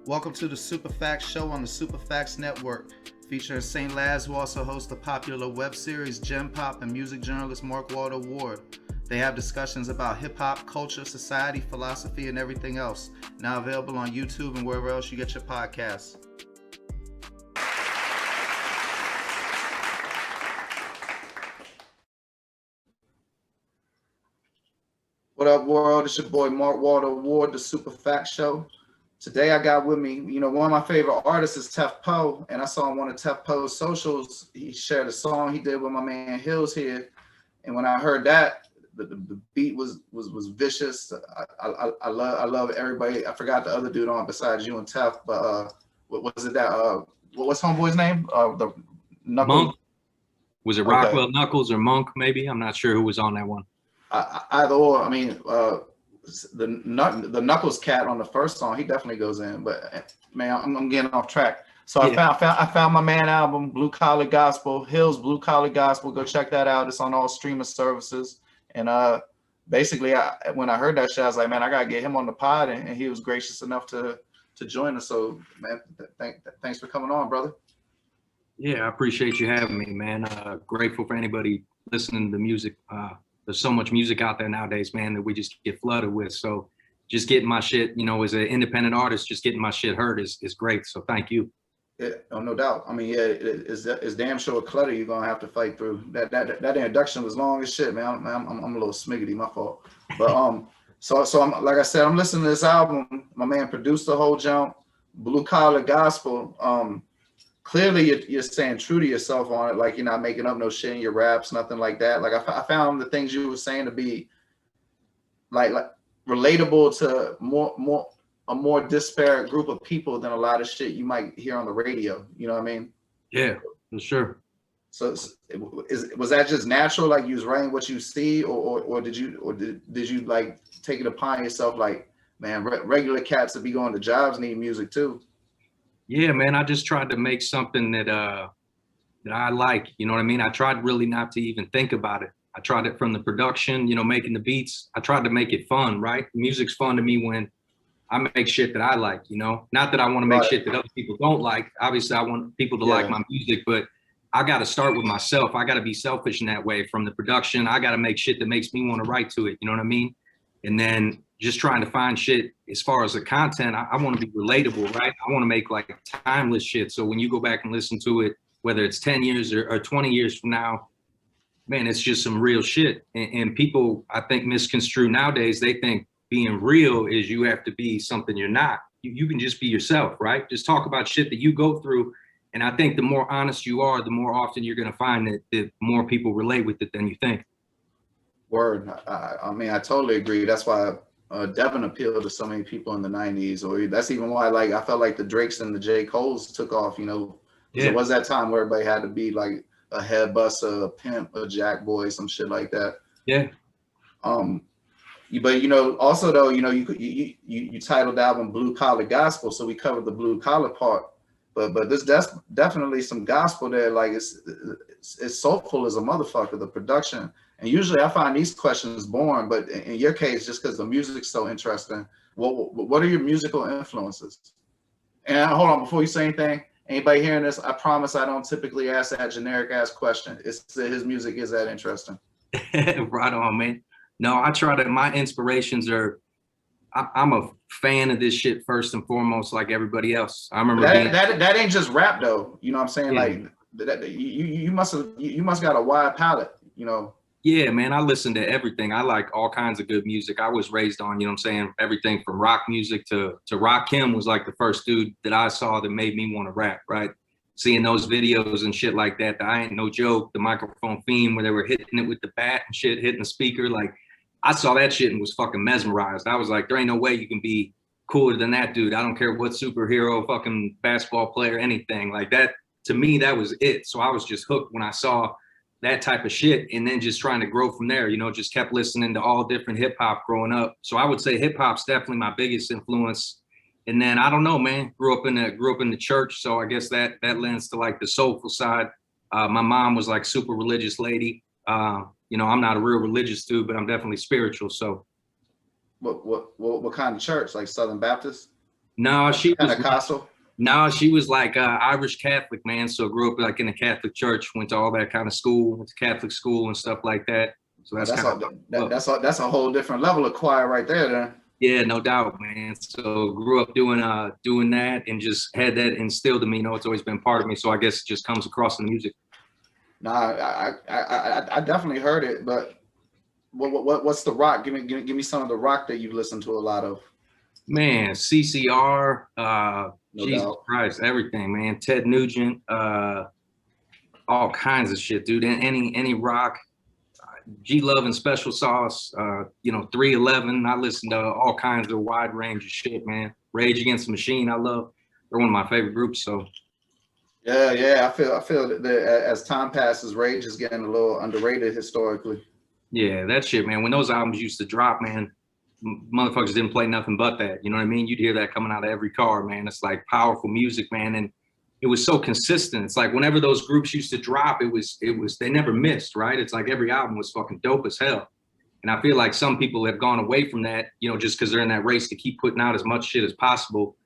Welcome to the Super Facts Show on the Super Facts Network. Featuring St. Laz, who also hosts the popular web series Gem Pop, and music journalist Mark Walter Ward. They have discussions about hip-hop, culture, society, philosophy, and everything else. Now available on YouTube and wherever else you get your podcasts. What up, world? It's your boy Mark Walter Ward, the Super Facts Show. Today I got with me, one of my favorite artists is Tef Poe, and I saw on one of Tef Poe's socials, he shared a song he did with my man Hills here, and when I heard that, the beat was vicious. I love everybody. I forgot the other dude on besides you and Tef, but what was it that what's homeboy's name? The Knuckles. Monk. Was it Rockwell Knuckles or Monk? Maybe I'm not sure who was on that one. Either or. I mean, the Knuckles cat on the first song, he definitely goes in. But man, I'm getting off track. So yeah. I found my man album, Blue Collar Gospel, Hills Blue Collar Gospel. Go check that out. It's on all streaming services. And basically, when I heard that shit, I was like, man, I gotta get him on the pod, and he was gracious enough to join us. So, man, thanks for coming on, brother. Yeah, I appreciate you having me, man. Grateful for anybody listening to the music. There's so much music out there nowadays, man, that we just get flooded with. So just getting my shit, as an independent artist, just getting my shit heard is great. So thank you. Yeah, no doubt. I mean, yeah, it's damn sure a clutter you're gonna have to fight through. That introduction was long as shit, man. I'm a little smiggity, my fault. But so I'm, like I said, I'm listening to this album. My man produced the whole jump, Blue Collar Gospel. Clearly you're staying true to yourself on it. Like, you're not making up no shit in your raps, nothing like that. Like, I found the things you were saying to be like relatable to a more disparate group of people than a lot of shit you might hear on the radio. You know what I mean? Yeah, for sure. So was that just natural? Like, you was writing what you see, or did you like take it upon yourself? Like, man, regular cats that be going to jobs need music too. Yeah, man, I just tried to make something that I like, you know what I mean? I tried really not to even think about it. I tried it from the production, making the beats. I tried to make it fun, right? Music's fun to me when I make shit that I like, Not that I want to make shit that other people don't like. Obviously, I want people to like my music, but I got to start with myself. I got to be selfish in that way. From the production, I got to make shit that makes me want to write to it, you know what I mean? And then just trying to find shit as far as the content, I want to be relatable, right? I want to make like timeless shit. So when you go back and listen to it, whether it's 10 years or 20 years from now, man, it's just some real shit. And people, I think, misconstrue nowadays. They think being real is you have to be something you're not. You can just be yourself, right? Just talk about shit that you go through. And I think the more honest you are, the more often you're going to find that more people relate with it than you think. Word. I mean, I totally agree. That's why Devin appealed to so many people in the 90s, or that's even why I felt like the Drakes and the J. Coles took off, It was that time where everybody had to be like a head buster, a pimp, a jack boy, some shit like that. Yeah. But also though, you titled the album Blue Collar Gospel, so we covered the blue collar part. But there's definitely some gospel there. Like, it's soulful as a motherfucker, the production. And usually I find these questions boring, but in your case, just because the music's so interesting, what are your musical influences? And hold on, before you say anything, anybody hearing this, I promise I don't typically ask that generic ass question. It's that his music is that interesting. Right on, man. No, I try to, my inspirations are, I'm a fan of this shit first and foremost, like everybody else. I remember that ain't just rap though. You know what I'm saying? Yeah. Like you must got a wide palette, Yeah, man, I listen to everything. I like all kinds of good music. I was raised on, everything from rock music to Rakim was like the first dude that I saw that made me want to rap, right? Seeing those videos and shit like that, the I Ain't No Joke, the Microphone Fiend, where they were hitting it with the bat and shit, hitting the speaker. Like, I saw that shit and was fucking mesmerized. I was like, there ain't no way you can be cooler than that dude. I don't care what superhero, fucking basketball player, anything like that. To me, that was it. So I was just hooked when I saw that type of shit, and then just trying to grow from there, just kept listening to all different hip hop growing up. So I would say hip hop's definitely my biggest influence. And then I don't know, man, grew up in the church. So I guess that lends to like the soulful side. My mom was like super religious lady. I'm not a real religious dude, but I'm definitely spiritual. So what kind of church? Like Southern Baptist? No, she was Pentecostal. no, she was like Irish Catholic, man. So grew up like in a Catholic church, went to all that kind of school, went to Catholic school and stuff like that. So Oh, that's kind of that's a whole different level of choir right there. Then. yeah, no doubt, man. So grew up doing that and just had that instilled in me. You know, it's always been part of me. So I guess it just comes across in the music. Nah, I definitely heard it, but what's the rock? Give me some of the rock that you listen to a lot of. Man, CCR, No Jesus doubt. Christ, everything, man. Ted Nugent, all kinds of shit, dude. And any rock, G Love and Special Sauce, you know, 311. I listen to all kinds of wide range of shit, man. Rage Against the Machine, I love. They're one of my favorite groups. So Yeah. I feel that as time passes, Rage is getting a little underrated historically. yeah, that shit, man. When those albums used to drop, man, motherfuckers didn't play nothing but that. You know what I mean? You'd hear that coming out of every car, man. It's like powerful music, man. And it was so consistent. It's like whenever those groups used to drop, it was they never missed, right? It's like every album was fucking dope as hell. And I feel like some people have gone away from that, you know, just because they're in that race to keep putting out as much shit as possible.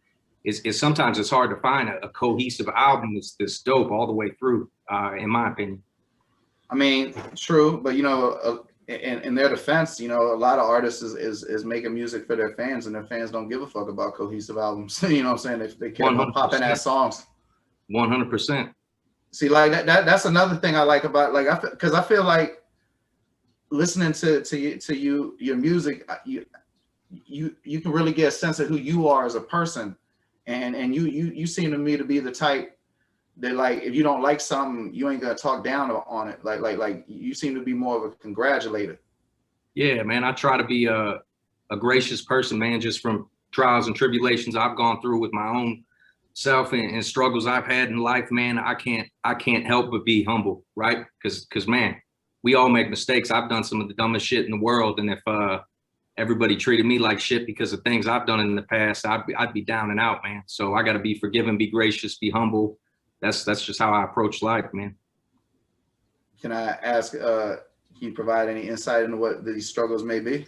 Is sometimes it's hard to find a cohesive album that's dope all the way through, in my opinion. I mean, true, but you know, in their defense, you know, a lot of artists is making music for their fans, and their fans don't give a fuck about cohesive albums. You know what I'm saying? They care about popping ass songs. 100%. See, like that's another thing I like about because I feel like listening to your music, you can really get a sense of who you are as a person, and you seem to me to be the type that, like, if you don't like something, you ain't gonna talk down on it. Like you seem to be more of a congratulator. Yeah, man, I try to be a gracious person, man, just from trials and tribulations I've gone through with my own self and struggles I've had in life, man. I can't help but be humble, right? Because man, we all make mistakes. I've done some of the dumbest shit in the world, and if everybody treated me like shit because of things I've done in the past, I'd be down and out, man. So I got to be forgiving, be gracious, be humble. That's just how I approach life, man. Can I ask? Can you provide any insight into what these struggles may be?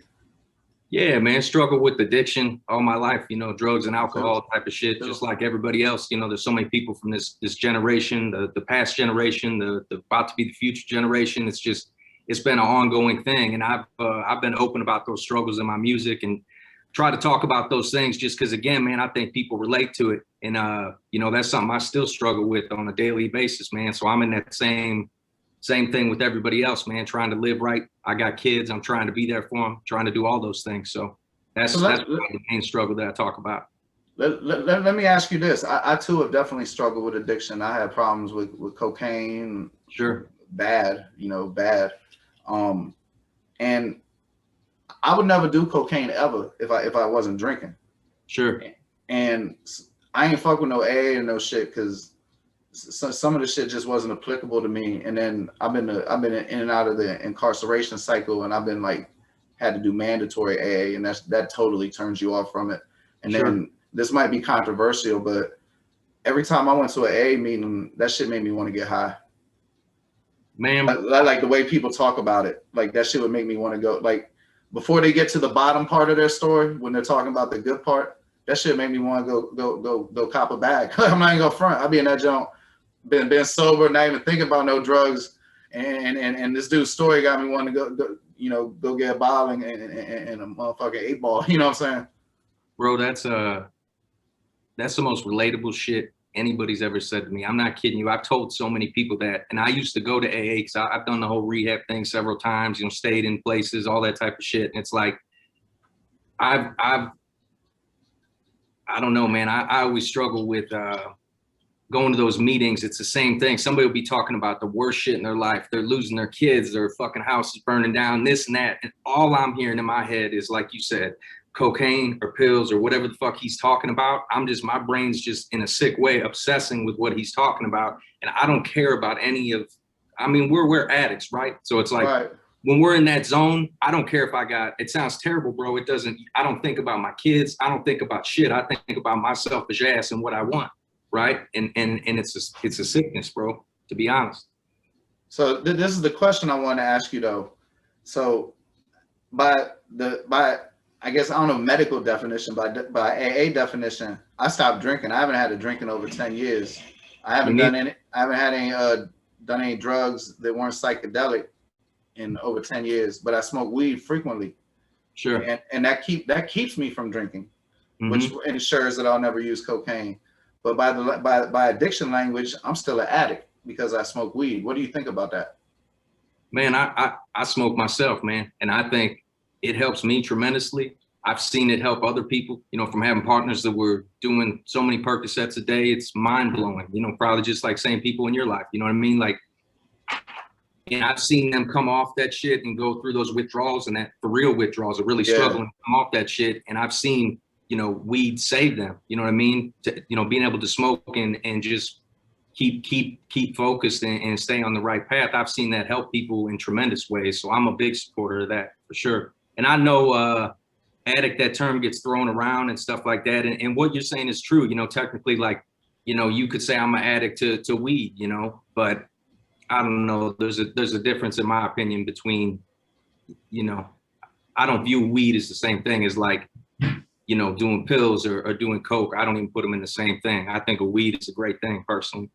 Yeah, man, struggle with addiction all my life, you know, drugs and alcohol type of shit, just like everybody else. You know, there's so many people from this generation, the past generation, the about to be the future generation. It's been an ongoing thing, and I've been open about those struggles in my music and try to talk about those things just because, again, man, I think people relate to it, and you know, that's something I still struggle with on a daily basis, man. So I'm in that same thing with everybody else, man, trying to live right. I got kids. I'm trying to be there for them, trying to do all those things. So that's the main struggle that I talk about. Let me ask you this. I too have definitely struggled with addiction. I had problems with cocaine. Sure. Bad. And I would never do cocaine ever if I wasn't drinking. Sure. And I ain't fuck with no AA and no shit because some of the shit just wasn't applicable to me. And then I've been in and out of the incarceration cycle, and I've been like had to do mandatory AA, and that totally turns you off from it. And Sure. then this might be controversial, but every time I went to an AA meeting, that shit made me want to get high. Man, like the way people talk about it, like that shit would make me want to go. Like before they get to the bottom part of their story, when they're talking about the good part, that shit made me want to go cop a bag. I'm not even gonna front. I'll be in that junk, been sober, not even thinking about no drugs, and this dude's story got me wanting to go get a bottle and a motherfucking 8-ball. You know what I'm saying? bro, that's the most relatable shit anybody's ever said to me. I'm not kidding you. I've told so many people that, and I used to go to AA because I've done the whole rehab thing several times, you know, stayed in places, all that type of shit. And it's like, I don't know, man. I always struggle with going to those meetings. It's the same thing. Somebody will be talking about the worst shit in their life. They're losing their kids, their fucking house is burning down, this and that. And all I'm hearing in my head is, like you said, cocaine or pills or whatever the fuck he's talking about. My brain's just in a sick way obsessing with what he's talking about. And I don't care about any of, we're addicts, right? So it's like, right. When we're in that zone, I don't care if it sounds terrible, bro. I don't think about my kids. I don't think about shit. I think about my selfish ass and what I want. Right. And it's a sickness, bro, to be honest. So this is the question I want to ask you though. So by I guess I don't know medical definition, by AA definition, I stopped drinking. I haven't had a drink in over 10 years. I haven't done any. I haven't had any done any drugs that weren't psychedelic in over 10 years. But I smoke weed frequently, Sure. and that keeps me from drinking, which Mm-hmm. ensures that I'll never use cocaine. But by addiction language, I'm still an addict because I smoke weed. What do you think about that? Man, I smoke myself, man, and I think it helps me tremendously. I've seen it help other people, you know, from having partners that were doing so many Percocets a day. It's mind blowing, you know, probably just like same people in your life. You know what I mean? Like, and I've seen them come off that shit and go through those withdrawals, and that for real withdrawals are really struggling to come off that shit. And I've seen, you know, weed save them. You know what I mean? You know, being able to smoke and just keep focused and stay on the right path. I've seen that help people in tremendous ways. So I'm a big supporter of that for sure. And I know addict, that term gets thrown around and stuff like that. And what you're saying is true. You know, technically, like, you know, you could say I'm an addict to weed, you know, but I don't know. There's a difference in my opinion between, you know, I don't view weed as the same thing as like, you know, doing pills or doing coke. I don't even put them in the same thing. I think a weed is a great thing personally.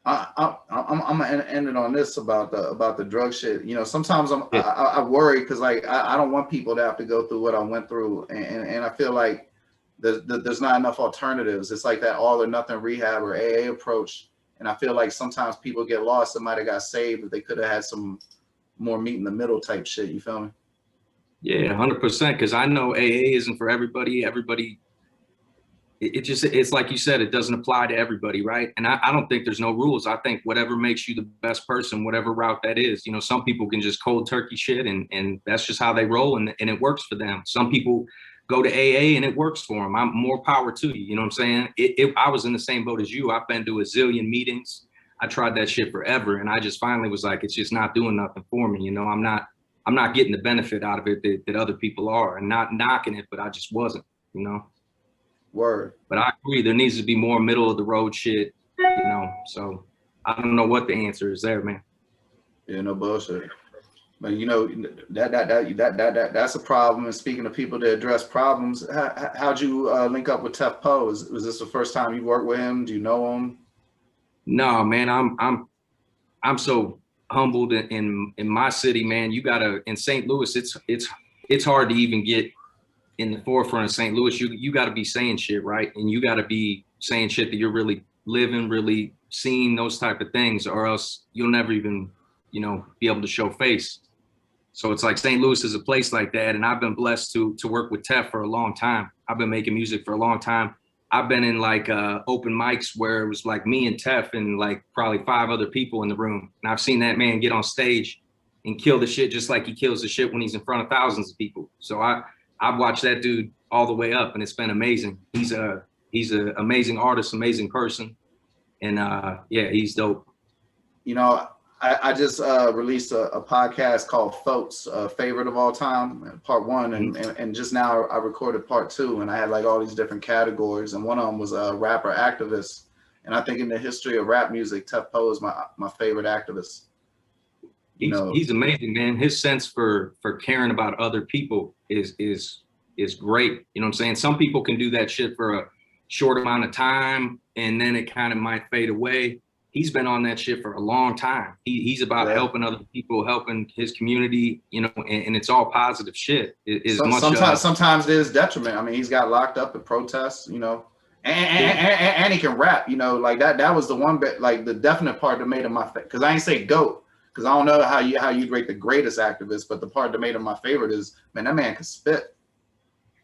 I'm gonna end it on this about the drug shit. You know, sometimes I worry because like I don't want people to have to go through what I went through, and I feel like there's not enough alternatives. It's like that all or nothing rehab or AA approach, and I feel like sometimes people get lost. They might have got saved if they could have had some more meat in the middle type shit. You feel me? Yeah, 100%. Because I know AA isn't for everybody. Everybody. It's like you said, it doesn't apply to everybody, right? And I don't think there's no rules. I think whatever makes you the best person, whatever route that is, you know, some people can just cold turkey shit and that's just how they roll and it works for them. Some people go to AA and it works for them. I'm more power to you. You know what I'm saying? I was in the same boat as you. I've been to a zillion meetings. I tried that shit forever. And I just finally was like, it's just not doing nothing for me. You know, I'm not getting the benefit out of it that other people are, and not knocking it, but I just wasn't, you know? Word. But I agree, there needs to be more middle of the road shit, you know. So I don't know what the answer is there, man. Yeah, no bullshit. But you know that's a problem. And speaking of people that address problems, how'd you link up with Tef Poe? Was this the first time you worked with him? Do you know him? No, man, I'm so humbled in my city, man. You gotta in St. Louis, it's hard to even get in the forefront of St. Louis. You got to be saying shit, right? And you got to be saying shit that you're really living, really seeing, those type of things, or else you'll never even, you know, be able to show face. So it's like St. Louis is a place like that. And I've been blessed to work with Tef for a long time. I've been making music for a long time. I've been in like open mics where it was like me and Tef and like probably 5 other people in the room. And I've seen that man get on stage and kill the shit just like he kills the shit when he's in front of thousands of people. So I've watched that dude all the way up, and it's been amazing. He's an amazing artist, amazing person, and yeah, he's dope. You know, I just released a podcast called Folks, Favorite of All Time, part 1, and just now I recorded part 2, and I had like all these different categories, and one of them was a rapper activist, and I think in the history of rap music, Tef Poe is my favorite activist. He's amazing, man. His sense for caring about other people is great. You know what I'm saying? Some people can do that shit for a short amount of time and then it kind of might fade away. He's been on that shit for a long time. He's about helping other people, helping his community, you know, and it's all positive shit. Sometimes there's detriment. I mean, he's got locked up at protests, you know, and he can rap, you know, like that was the one bit, like the definite part that made him my favorite. Because I ain't say GOAT. Because I don't know how you'd rate the greatest activist, but the part that made him my favorite is, man, that man can spit.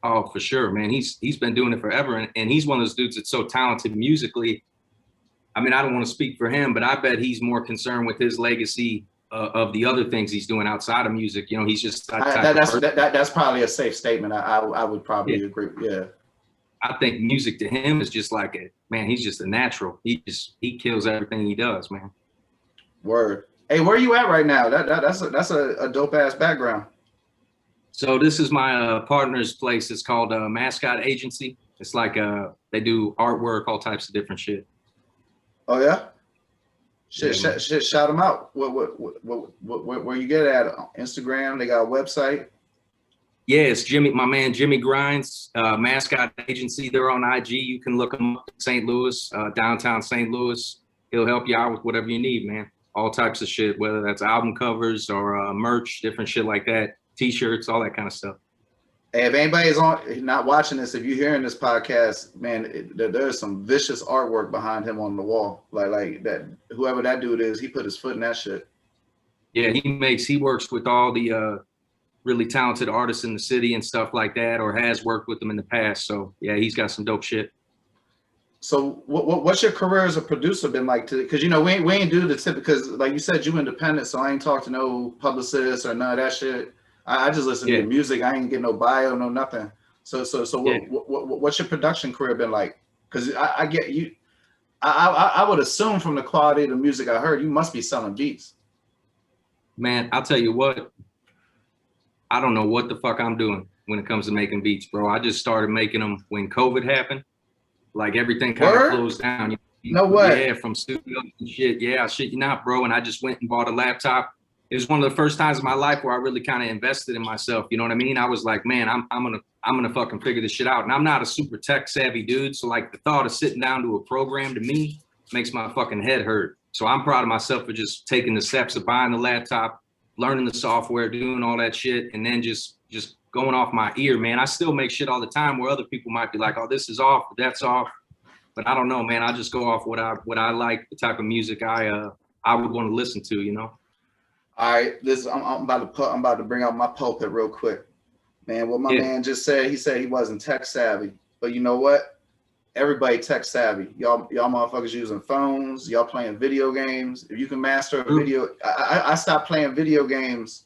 Oh, for sure, man. He's been doing it forever, and he's one of those dudes that's so talented musically. I mean, I don't want to speak for him, but I bet he's more concerned with his legacy of the other things he's doing outside of music. You know, he's just that's probably a safe statement. I would probably agree. Yeah. I think music to him is just like he's just a natural. He kills everything he does, man. Word. Hey, where are you at right now? That's a dope ass background. So this is my partner's place. It's called Mascot Agency. It's like they do artwork, all types of different shit. Oh yeah. Shit, shout them out. Where you get at? Instagram? They got a website. Yeah, it's Jimmy, my man Jimmy Grinds, Mascot Agency. They're on IG. You can look them up in St. Louis, downtown St. Louis. He'll help you out with whatever you need, man. All types of shit, whether that's album covers or merch, different shit like that, T-shirts, all that kind of stuff. Hey, if anybody's not watching this, if you're hearing this podcast, man, there's some vicious artwork behind him on the wall. Like that, whoever that dude is, he put his foot in that shit. Yeah, he works with all the really talented artists in the city and stuff like that, or has worked with them in the past. So yeah, he's got some dope shit. So what's your career as a producer been like? Because you know we ain't do the tip, because like you said, you independent, so I ain't talked to no publicist or none of that shit. I just listen to your music. I ain't get no bio, no nothing. So what's your production career been like? Because I get you. I would assume from the quality of the music I heard, you must be selling beats. Man, I'll tell you what. I don't know what the fuck I'm doing when it comes to making beats, bro. I just started making them when COVID happened. Like everything kind of closed down. No way. Yeah, from studios and shit. Yeah, I shit you not, bro. And I just went and bought a laptop. It was one of the first times in my life where I really kind of invested in myself. You know what I mean? I was like, man, I'm gonna fucking figure this shit out. And I'm not a super tech savvy dude. So like the thought of sitting down to a program to me makes my fucking head hurt. So I'm proud of myself for just taking the steps of buying the laptop, learning the software, doing all that shit, and then just going off my ear, man. I still make shit all the time where other people might be like, oh, this is off, that's off. But I don't know, man. I just go off what I like, the type of music I would want to listen to, you know. All right, I'm about to bring out my pulpit real quick, man. What my man just said, he said he wasn't tech savvy, but you know what? Everybody tech savvy. Y'all motherfuckers using phones. Y'all playing video games. If you can master a video, I stopped playing video games.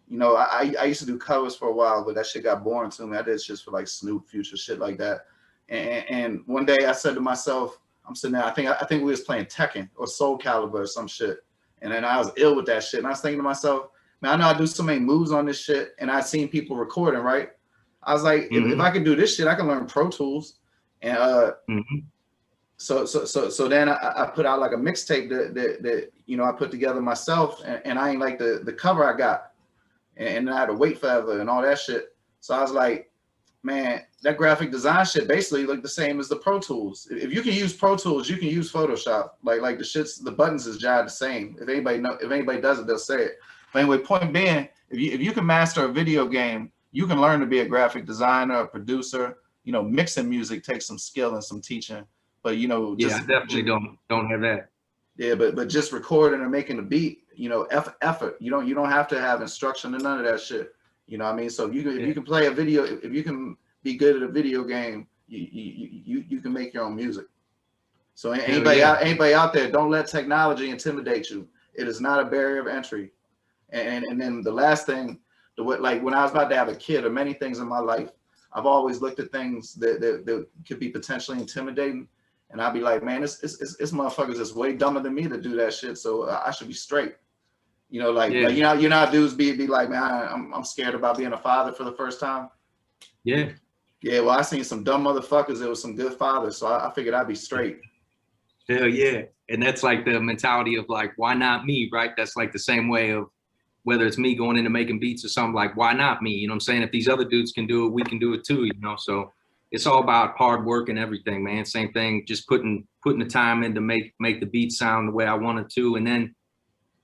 You know, I used to do covers for a while, but that shit got boring to me. I did shit for like Snoop, Future, shit like that. And one day I said to myself, I'm sitting there, I think we was playing Tekken or Soul Calibur or some shit. And then I was ill with that shit. And I was thinking to myself, man, I know I do so many moves on this shit. And I seen people recording, right? I was like, if I could do this shit, I can learn Pro Tools. And so then I put out like a mixtape that you know I put together myself, and I ain't like the cover I got, and I had to wait forever and all that shit. So I was like, man, that graphic design shit basically look the same as the Pro Tools. If you can use Pro Tools, you can use Photoshop. Like the buttons is jive the same. If anybody does it, they'll say it. But anyway, point being, if you can master a video game, you can learn to be a graphic designer, a producer. You know, mixing music takes some skill and some teaching. But you know, I definitely don't have that. Yeah, but just recording and making a beat, you know, effort. You don't have to have instruction and none of that shit. You know what I mean? So if you can play a video, if you can be good at a video game, you can make your own music. So anybody out there, don't let technology intimidate you. It is not a barrier of entry. And then the last thing, like when I was about to have a kid, or many things in my life, I've always looked at things that could be potentially intimidating, and I'd be like, man, this motherfuckers is way dumber than me to do that shit, so I should be straight. You know, like you know how dudes be like, man, I'm scared about being a father for the first time. Yeah. Yeah, well, I seen some dumb motherfuckers. There was some good fathers, so I figured I'd be straight. Hell yeah, and that's like the mentality of like, why not me, right? That's like the same way of whether it's me going into making beats or something, like, why not me? You know what I'm saying? If these other dudes can do it, we can do it too, you know? So it's all about hard work and everything, man. Same thing, just putting the time in to make the beat sound the way I wanted to. And then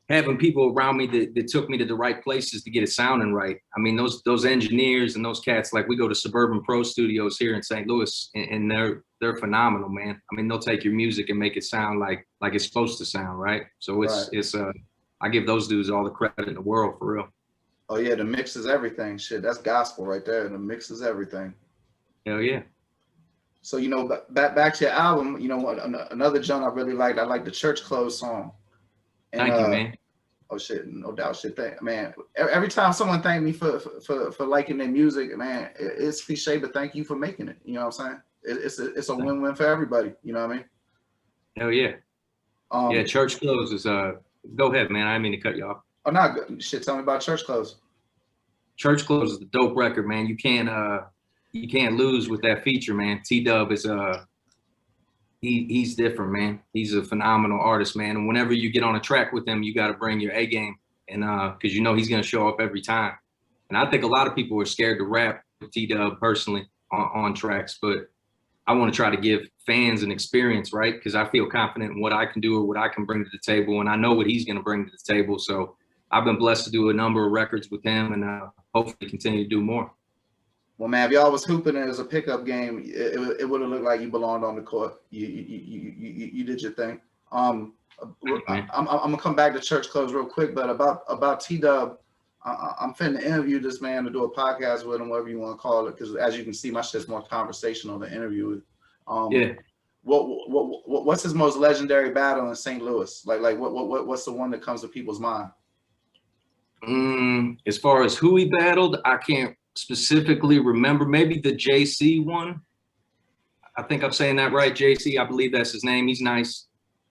having people around me that took me to the right places to get it sounding right. I mean, those engineers and those cats, like we go to Suburban Pro Studios here in St. Louis, and they're phenomenal, man. I mean, they'll take your music and make it sound like it's supposed to sound, right? So it's I give those dudes all the credit in the world, for real. Oh yeah, the mix is everything. Shit, that's gospel right there. The mix is everything. Hell yeah. So you know, back to your album. You know, another genre I really liked. I like the Church Clothes song. And, thank you, man. Oh shit, no doubt. Shit, man. Every time someone thank me for liking their music, man, it's cliche, but thank you for making it. You know what I'm saying? It's a win-win for everybody. You know what I mean? Hell yeah. Yeah, Church Clothes is Go ahead, man. I didn't mean to cut you off. Oh no, shit. Tell me about Church Clothes. Church Clothes is the dope record, man. You can't lose with that feature, man. T-Dubb is he's different, man. He's a phenomenal artist, man. And whenever you get on a track with him, you got to bring your A game, and because you know he's gonna show up every time. And I think a lot of people are scared to rap with T-Dubb personally on tracks, but I want to try to give fans an experience, right? Because I feel confident in what I can do or what I can bring to the table, and I know what he's going to bring to the table. So I've been blessed to do a number of records with him, and hopefully continue to do more. Well, man, if y'all was hooping it as a pickup game, it would have looked like you belonged on the court. You did your thing. I'm gonna come back to Church Clothes real quick, but about T-Dubb, I'm finna interview this man to do a podcast with him, whatever you want to call it, because as you can see, my shit's more conversational than interview. Yeah. What's his most legendary battle in St. Louis? What's the one that comes to people's mind? As far as who he battled, I can't specifically remember. Maybe the JC one. I think I'm saying that right, JC. I believe that's his name. He's nice.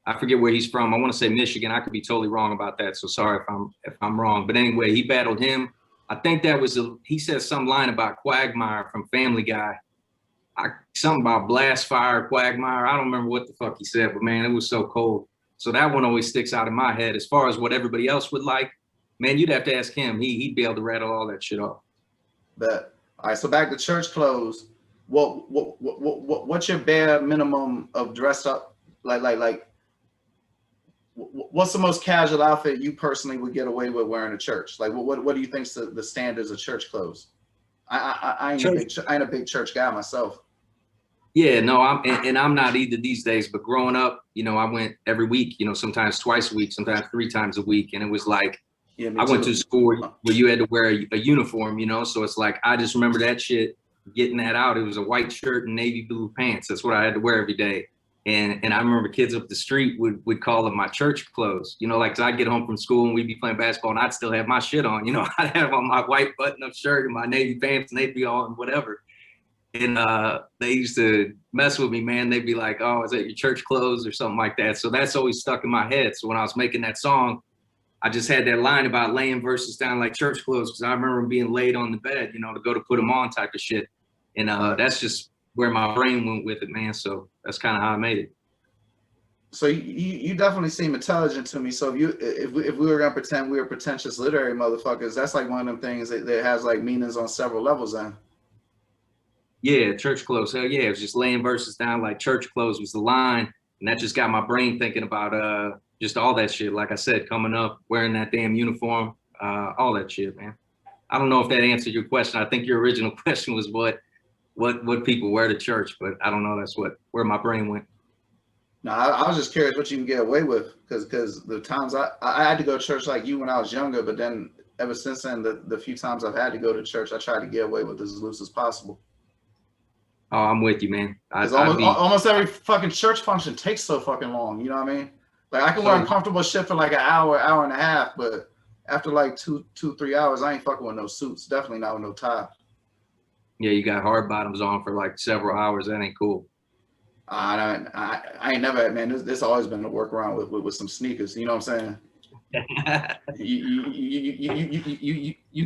I forget where he's from. I want to say Michigan. I could be totally wrong about that. So sorry if I'm wrong. But anyway, he battled him. I think that was he said some line about Quagmire from Family Guy. Something about blast fire, Quagmire. I don't remember what the fuck he said, but man, it was so cold. So that one always sticks out in my head. As far as what everybody else would like, man, you'd have to ask him. He'd be able to rattle all that shit off. But all right, so back to Church Clothes. What's your bare minimum of dress up? What's the most casual outfit you personally would get away with wearing to church? Like, what do you think's the standards of church clothes? I ain't a big church guy myself. Yeah, no, I'm not either these days. But growing up, you know, I went every week. You know, sometimes twice a week, sometimes 3 times a week, and it was like. Yeah, I went to school where you had to wear a uniform, you know, so it's like, I just remember that shit, getting that out. It was a white shirt and navy blue pants. That's what I had to wear every day. And I remember kids up the street would call them my church clothes, you know, like, cause I'd get home from school and we'd be playing basketball and I'd still have my shit on, you know, I'd have on my white button-up shirt and my navy pants and they'd be on whatever. And they used to mess with me, man. They'd be like, oh, is that your church clothes or something like that? So that's always stuck in my head. So when I was making that song, I just had that line about laying verses down like church clothes because I remember being laid on the bed, you know, to go to put them on type of shit. And that's just where my brain went with it, man. So that's kind of how I made it. So you definitely seem intelligent to me. So if we were gonna pretend we were pretentious literary motherfuckers, that's like one of them things that has like meanings on several levels then. Yeah, church clothes. Hell yeah, it was just laying verses down like church clothes was the line. And that just got my brain thinking about just all that shit. Like I said, coming up, wearing that damn uniform, all that shit, man. I don't know if that answered your question. I think your original question was what people wear to church, but I don't know. That's where my brain went. No, I was just curious what you can get away with, because the times I had to go to church like you when I was younger, but then ever since then, the few times I've had to go to church, I try to get away with as loose as possible. Oh, I'm with you, man. Almost every fucking church function takes so fucking long. You know what I mean? Like I can wear uncomfortable shit for like an hour and a half, but after like 2-3 hours, I ain't fucking with no suits. Definitely not with no tie. Yeah, you got hard bottoms on for like several hours. That ain't cool. I ain't never had, man. This always been a workaround with some sneakers. You know what I'm saying? You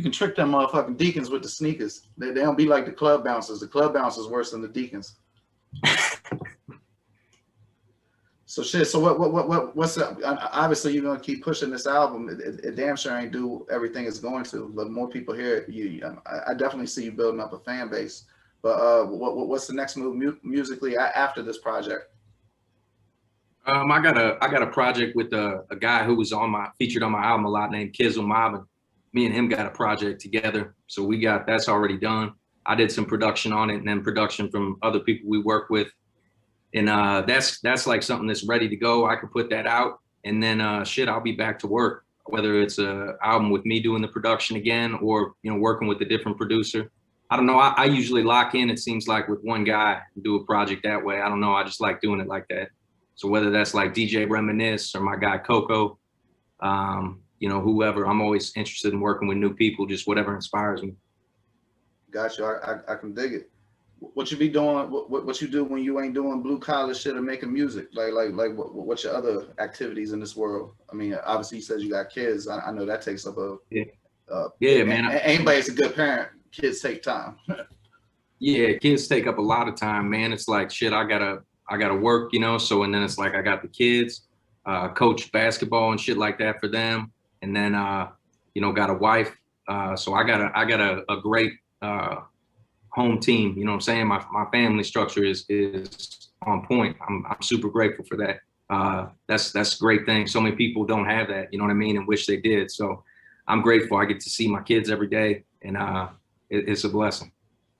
can trick them motherfucking deacons with the sneakers. They don't be like the club bouncers. The club bouncers worse than the deacons. So shit. So what's up? Obviously you're gonna keep pushing this album. It damn sure ain't do everything it's going to. But more people hear it. I definitely see you building up a fan base. But what's the next move musically after this project? I got a project with a guy who was featured on my album a lot named Kizzle Mob, and me and him got a project together. So that's already done. I did some production on it and then production from other people we work with. And that's like something that's ready to go. I could put that out and then I'll be back to work, whether it's a album with me doing the production again or, you know, working with a different producer. I don't know. I usually lock in, it seems like, with one guy and do a project that way. I don't know. I just like doing it like that. So whether that's like DJ Reminisce or my guy Coco, you know, whoever, I'm always interested in working with new people, just whatever inspires me. Gotcha. I can dig it. What you be doing? What you do when you ain't doing blue collar shit or making music? Like what's your other activities in this world? I mean, obviously you said you got kids. I know that takes up man. Anybody's a good parent. Kids take time. Yeah, kids take up a lot of time, man. It's like shit. I gotta work, you know. So and then it's like I got the kids, coach basketball and shit like that for them, and then you know, got a wife. So I got a great home team. You know what I'm saying? My family structure is on point. I'm super grateful for that. That's a great thing. So many people don't have that, you know what I mean, and wish they did. So I'm grateful. I get to see my kids every day, and it's a blessing.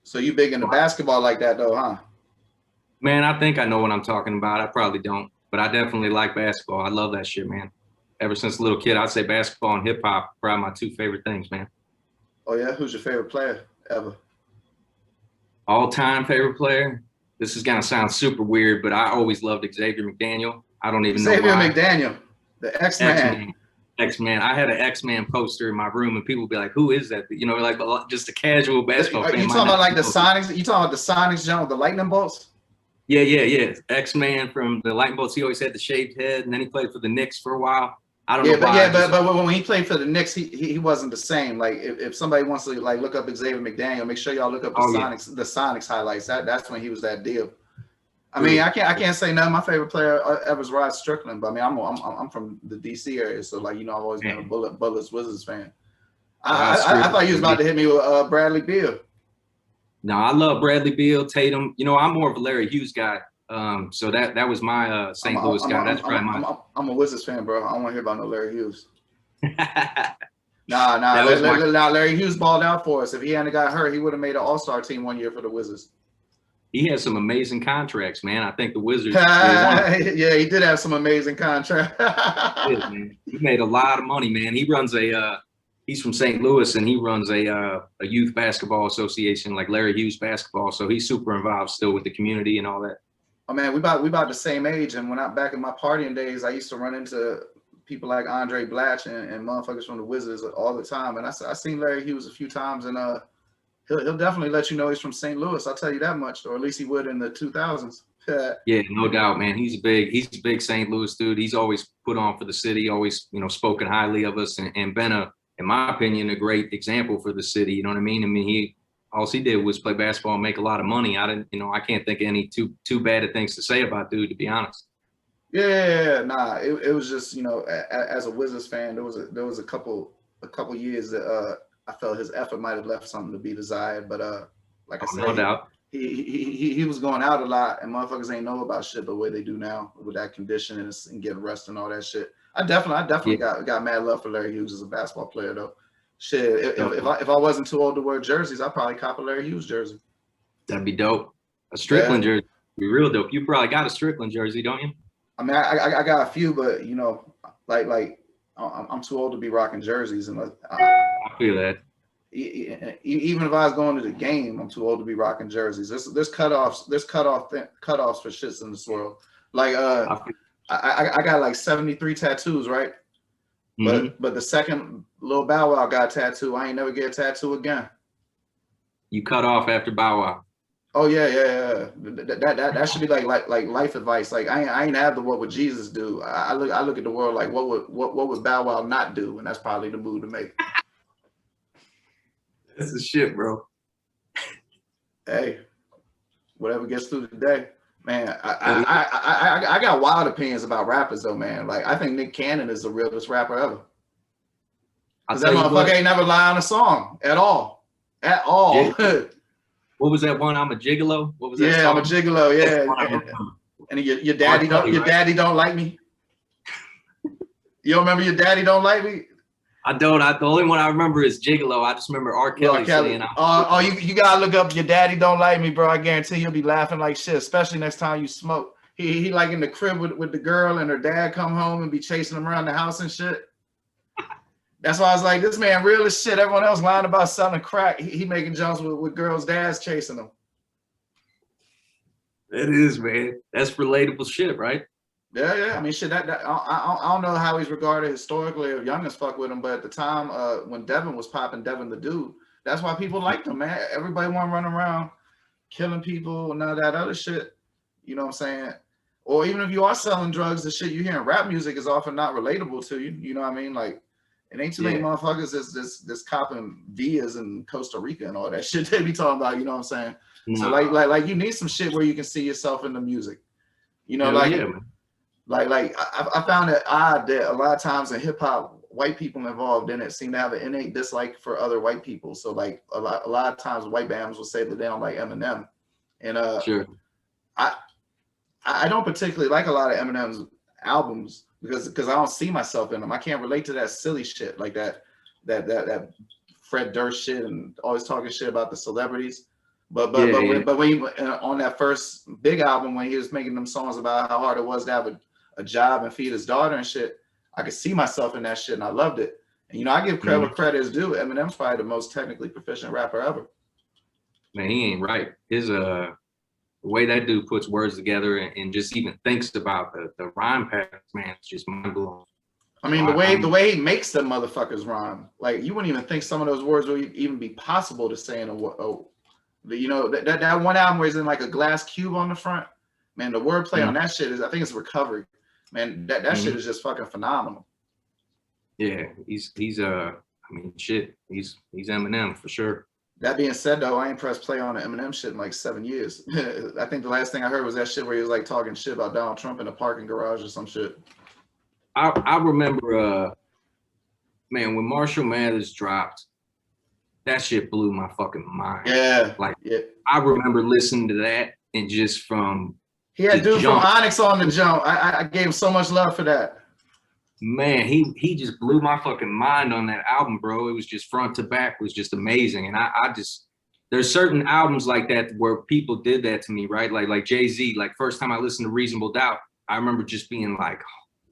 So you big into basketball like that though, huh? Man, I think I know what I'm talking about. I probably don't, but I definitely like basketball. I love that shit, man. Ever since a little kid, I'd say basketball and hip hop probably my two favorite things, man. Oh yeah, who's your favorite player ever? All-time favorite player. This is gonna sound super weird, but I always loved Xavier McDaniel. I don't even know why. Xavier McDaniel, the X-Man. X-Man. I had an X-Man poster in my room, and people would be like, "Who is that?" You know, like just a casual basketball fan. You talking about like the Sonics? You talking about the Sonics, John, with the lightning bolts? Yeah. X-Man from the lightning bolts. He always had the shaved head, and then he played for the Knicks for a while. I don't know why. But when he played for the Knicks, he wasn't the same. Like if somebody wants to like look up Xavier McDaniel, make sure y'all look up the Sonics highlights. That's when he was that deal. I mean, I can't say none. My favorite player ever is Rod Strickland, but I mean, I'm from the DC area, so like I've always been a Bullets Wizards fan. I thought you was about to hit me with Bradley Beal. No, I love Bradley Beal, Tatum. You know, I'm more of a Larry Hughes guy. So that was my St. Louis guy. That's probably mine. I'm a Wizards fan, bro. I don't want to hear about no Larry Hughes. Nah. Larry Hughes balled out for us. If he hadn't got hurt, he would have made an All-Star team one year for the Wizards. He has some amazing contracts, man. I think the Wizards. Yeah, he did have some amazing contracts. He made a lot of money, man. He runs he's from St. Louis, and he runs a youth basketball association like Larry Hughes basketball. So he's super involved still with the community and all that. Oh man, we about the same age. And when I back in my partying days, I used to run into people like Andre Blatch and motherfuckers from the Wizards all the time. And I seen Larry Hughes a few times, and he'll definitely let you know he's from St. Louis. I'll tell you that much, or at least he would in the 2000s. Yeah, no doubt, man. He's a big St. Louis dude. He's always put on for the city, always, spoken highly of us, and been in my opinion, a great example for the city. You know what I mean? I mean, all he did was play basketball and make a lot of money. I can't think of any too bad things to say about dude, to be honest. Yeah, nah. It was just, as a Wizards fan, there was a couple years that I felt his effort might have left something to be desired. But like I said, no doubt. He was going out a lot, and motherfuckers ain't know about shit the way they do now with that condition and getting rest and all that shit. I definitely got mad love for Larry Hughes as a basketball player though. Shit, if I wasn't too old to wear jerseys, I'd probably cop a Larry Hughes jersey. That'd be dope. A Strickland jersey would be real dope. You probably got a Strickland jersey, don't you? I mean, I got a few, but like I'm too old to be rocking jerseys, and I feel that. Even if I was going to the game, I'm too old to be rocking jerseys. There's cutoffs for shits in this world. Like I got like 73 tattoos, right? Mm-hmm. But the second Lil Bow Wow got a tattoo, I ain't never get a tattoo again. You cut off after Bow Wow. Oh yeah. That should be like life advice. Like I ain't have the what would Jesus do. I look at the world like what would Bow Wow not do, and that's probably the move to make. That's the shit, bro. Hey, whatever gets through the day. Man, I got wild opinions about rappers though, man. Like I think Nick Cannon is the realest rapper ever. Cause that motherfucker ain't never lied on a song at all. At all. Yeah. What was that one? I'm a Gigolo? What was that song? I'm a Gigolo, yeah. And your daddy don't like me. You don't remember Your Daddy Don't Like Me? I don't. The only one I remember is Gigolo. I just remember R. Kelly saying, you gotta look up Your Daddy Don't Like Me, bro. I guarantee you'll be laughing like shit, especially next time you smoke. He like in the crib with the girl, and her dad come home and be chasing him around the house and shit. That's why I was like, this man real as shit. Everyone else lying about selling crack. He making jumps with girls' dads chasing him. It is, man. That's relatable shit, right? Yeah. I mean, shit. I don't know how he's regarded historically if youngins fuck with him, but at the time when Devin was popping, Devin the Dude, that's why people liked him, man. Everybody want to run around killing people and all that other shit. You know what I'm saying? Or even if you are selling drugs, the shit you hear in rap music is often not relatable to you. You know what I mean? Like, it ain't too many motherfuckers that's copping Vias in Costa Rica and all that shit they be talking about. You know what I'm saying? No. So like you need some shit where you can see yourself in the music. You know, I found it odd that a lot of times in hip hop, white people involved in it seem to have an innate dislike for other white people. So like a lot of times white bands will say that they don't like Eminem, and Sure. I don't particularly like a lot of Eminem's albums because I don't see myself in them. I can't relate to that silly shit like that Fred Durst shit and always talking shit about the celebrities. But when he, on that first big album when he was making them songs about how hard it was to have a job and feed his daughter and shit, I could see myself in that shit and I loved it. And you know, I give credit where credit is due. Eminem's probably the most technically proficient rapper ever. Man, he ain't right. His the way that dude puts words together and just even thinks about the rhyme patterns, man, it's just mind blowing. I mean, the way he makes them motherfuckers rhyme, like you wouldn't even think some of those words would even be possible to say in you know, that one album where he's in like a glass cube on the front, man, the wordplay on that shit is, I think it's Recovery, man, that shit is just fucking phenomenal. Yeah, he's I mean, shit, he's Eminem for sure. That being said, though, I ain't pressed play on the Eminem shit in like 7 years. I think the last thing I heard was that shit where he was like talking shit about Donald Trump in a parking garage or some shit. I remember, man, when Marshall Mathers dropped, that shit blew my fucking mind. Yeah. Like, yeah. I remember listening to that and just from he had dude from Onyx on the jump. I gave him so much love for that. Man, he just blew my fucking mind on that album, bro. It was just front to back, was just amazing. And I just, there's certain albums like that where people did that to me, right? Like Jay-Z, like first time I listened to Reasonable Doubt, I remember just being like,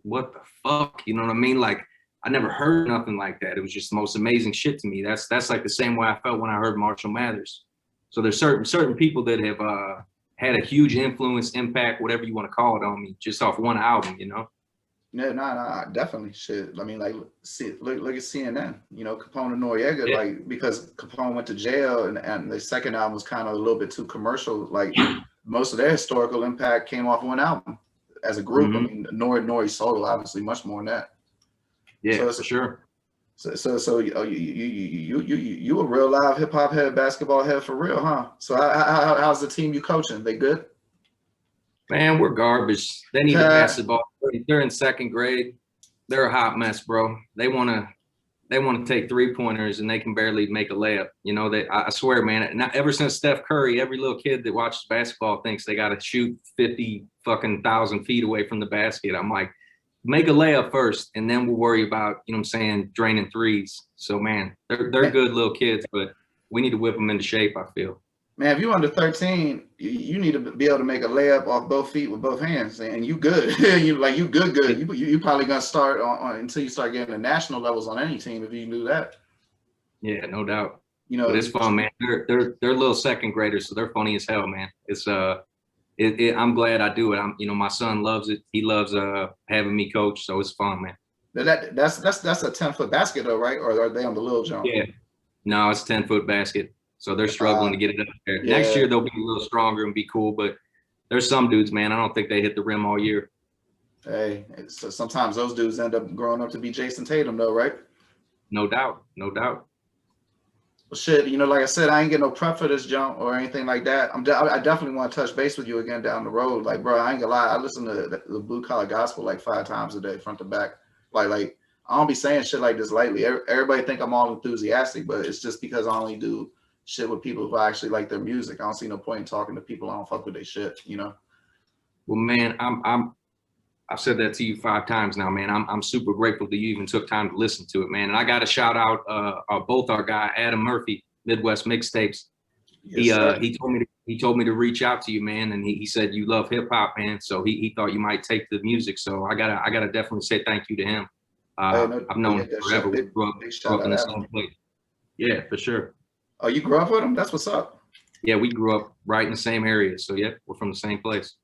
what the fuck? You know what I mean? Like, I never heard nothing like that. It was just the most amazing shit to me. That's like the same way I felt when I heard Marshall Mathers. So there's certain people that have had a huge influence, impact, whatever you want to call it, on me, just off one album, you know? Yeah, nah, definitely shit. I mean, like, look at CNN. You know, Capone and Noriega, Yeah. like, because Capone went to jail, and the second album was kind of a little bit too commercial. Like, most of their historical impact came off one album as a group. I mean, Nori solo, obviously, much more than that. Yeah, for sure. So you a real live hip hop head, basketball head for real, huh? So how's the team you coaching? They good? Man, we're garbage. They need to pass the ball. They're in second grade. They're a hot mess, bro. They want to take 3-pointers and they can barely make a layup. You know, I swear, man, ever since Steph Curry, every little kid that watches basketball thinks they got to shoot 50,000 feet away from the basket. I'm like, make a layup first and then we'll worry about, you know what I'm saying, draining threes. So, man, they're good little kids, but we need to whip them into shape, I feel. Man, if you're under 13, you need to be able to make a layup off both feet with both hands, and you good. you good. You probably gonna start on until you start getting to national levels on any team if you can do that. Yeah, no doubt. You know, but it's fun, man. They're little second graders, so they're funny as hell, man. It's I'm glad I do it. My son loves it. He loves having me coach, so it's fun, man. That's a 10-foot basket though, right? Or are they on the little jump? Yeah, no, it's 10-foot basket. So they're struggling to get it up there. Yeah. Next year they'll be a little stronger and be cool, but there's some dudes, man, I don't think they hit the rim all year. Hey, so sometimes those dudes end up growing up to be Jason Tatum, though, right? No doubt, no doubt. Well, shit, like I said, I ain't get no prep for this jump or anything like that. I definitely want to touch base with you again down the road. Like, bro, I ain't gonna lie, I listen to the Blue Collar Gospel like 5 times a day, front to back. Like I don't be saying shit like this lightly. Everybody think I'm all enthusiastic, but it's just because I only do shit with people who actually like their music. I don't see no point in talking to people I don't fuck with their shit, Well, man, I've said that to you 5 times now, man. I'm super grateful that you even took time to listen to it, man. And I got to shout out both our guy Adam Murphy, Midwest Mixtapes. Yes, he told me to reach out to you, man, and he said you love hip hop, man. So he thought you might take the music. So I gotta definitely say thank you to him. I've known him forever. We grew up in the same place. Yeah, for sure. Oh, you grew up with him? That's what's up. Yeah, we grew up right in the same area. So yeah, we're from the same place.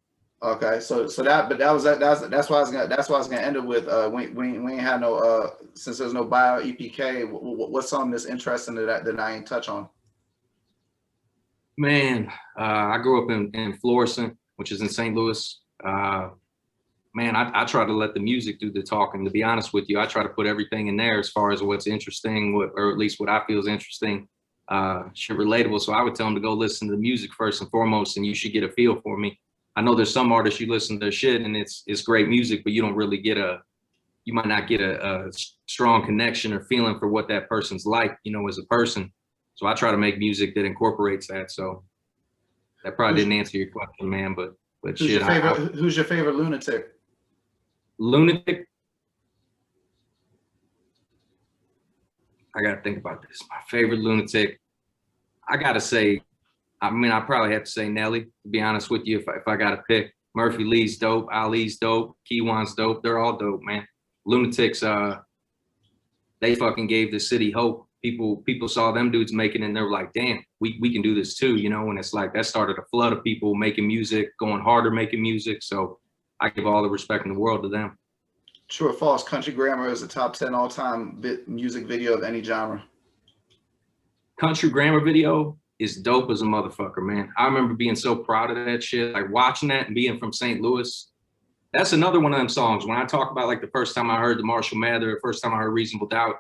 Okay, so that's why I was gonna end it with we ain't had no since there's no bio EPK. What's something that's interesting that I ain't touch on? Man, I grew up in Florissant, which is in St. Louis. Man, I try to let the music do the talking. To be honest with you, I try to put everything in there as far as what's interesting, or at least what I feel is interesting. Shit relatable. So I would tell them to go listen to the music first and foremost, and you should get a feel for me. I know there's some artists you listen to their shit and it's great music, but you don't really get a you might not get a strong connection or feeling for what that person's like, you know, as a person. So I try to make music that incorporates that. So that probably didn't answer your question, man, but who's shit. Who's your favorite lunatic? Lunatic. I gotta think about this. My favorite lunatic. I gotta say, I mean, I probably have to say Nelly, to be honest with you, if I gotta pick. Murphy Lee's dope, Ali's dope, Keywan's dope. They're all dope, man. Lunatics, they fucking gave the city hope. People saw them dudes making it and they were like, damn, we can do this too, you know? And it's like, that started a flood of people making music, going harder making music. So I give all the respect in the world to them. True or false, Country Grammar is a top 10 all-time music video of any genre. Country Grammar video is dope as a motherfucker, man. I remember being so proud of that shit, like watching that and being from St. Louis. That's another one of them songs. When I talk about like the first time I heard the Marshall Mather, the first time I heard Reasonable Doubt.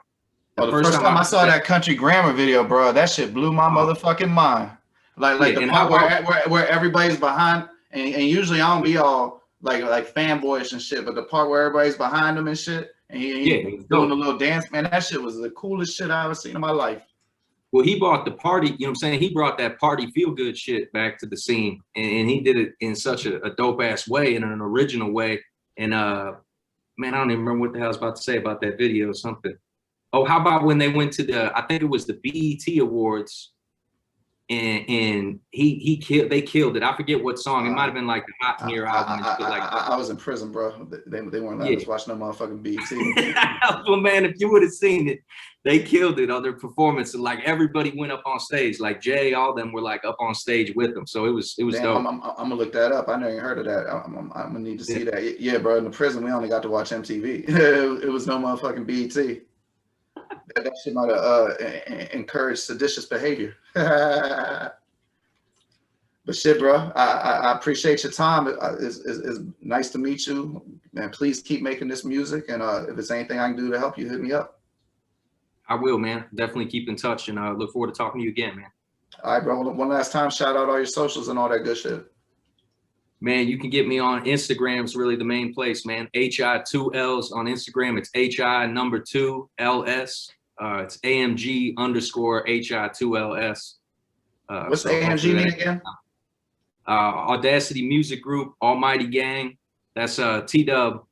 The first time I saw that Country Grammar video, bro, that shit blew my motherfucking mind. Like the part where everybody's behind, and usually I don't be all like fanboyish and shit, but the part where everybody's behind him and shit, and he's doing a little dance, man, that shit was the coolest shit I ever seen in my life. Well, he brought the party, you know what I'm saying? He brought that party feel good shit back to the scene. And he did it in such a dope ass way, in an original way. And man, I don't even remember what the hell I was about to say about that video or something. Oh, how about when they went to I think it was the BET Awards, and they killed it. I forget what song. It might have been like the Hot in Here album. I was in prison, bro. They weren't letting us watch no motherfucking BET. Well, man, if you would have seen it, they killed it on their performance. And like everybody went up on stage. Like Jay, all them were like up on stage with them. So it was dope. I'm gonna look that up. I never even heard of that. I'm gonna need to see that. Yeah, bro. In the prison, we only got to watch MTV. It was no motherfucking BET. That shit might have encouraged seditious behavior. But shit, bro, I appreciate your time. It's nice to meet you, man. Please keep making this music, and if there's anything I can do to help you, hit me up. I will, man. Definitely keep in touch, and look forward to talking to you again, man. All right, bro. One last time, shout out all your socials and all that good shit. Man, you can get me on Instagram. It's really the main place, man. HI 2 Ls on Instagram. It's HI number 2 LS. It's AMG _ HI 2 LS. What's the AMG mean again? Audacity Music Group, Almighty Gang. That's T-Dubb.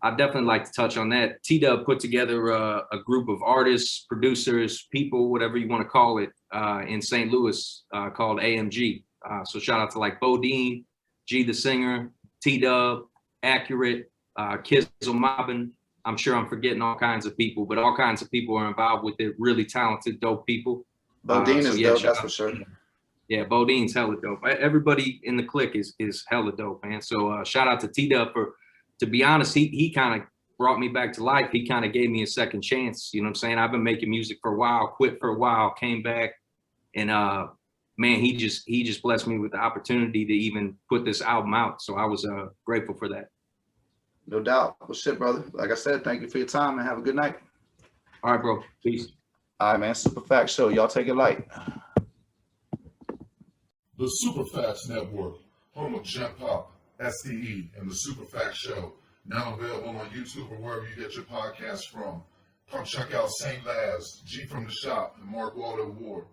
I'd definitely like to touch on that. T-Dubb put together a group of artists, producers, people, whatever you want to call it, in St. Louis called AMG. So shout out to like Bodine, G the Singer, T-Dubb, Accurate, Kizzle Mobbin. I'm sure I'm forgetting all kinds of people, but all kinds of people are involved with it. Really talented, dope people. Bodine is dope, that's for sure. Yeah, Bodine's hella dope. Everybody in the clique is hella dope, man. So shout out to T-Dubb for, to be honest, he kind of brought me back to life. He kind of gave me a second chance. You know what I'm saying? I've been making music for a while, quit for a while, came back, and man, he just blessed me with the opportunity to even put this album out. So I was grateful for that. No doubt. Well, shit, brother. Like I said, thank you for your time and have a good night. All right, bro. Peace. All right, man. Super Facts Show. Y'all take it light. The Super Facts Network, home of Jump Pop, SDE, and the Super Facts Show, now available on YouTube or wherever you get your podcasts from. Come check out St. Laz, G from the Shop, and Mark Waldo Ward.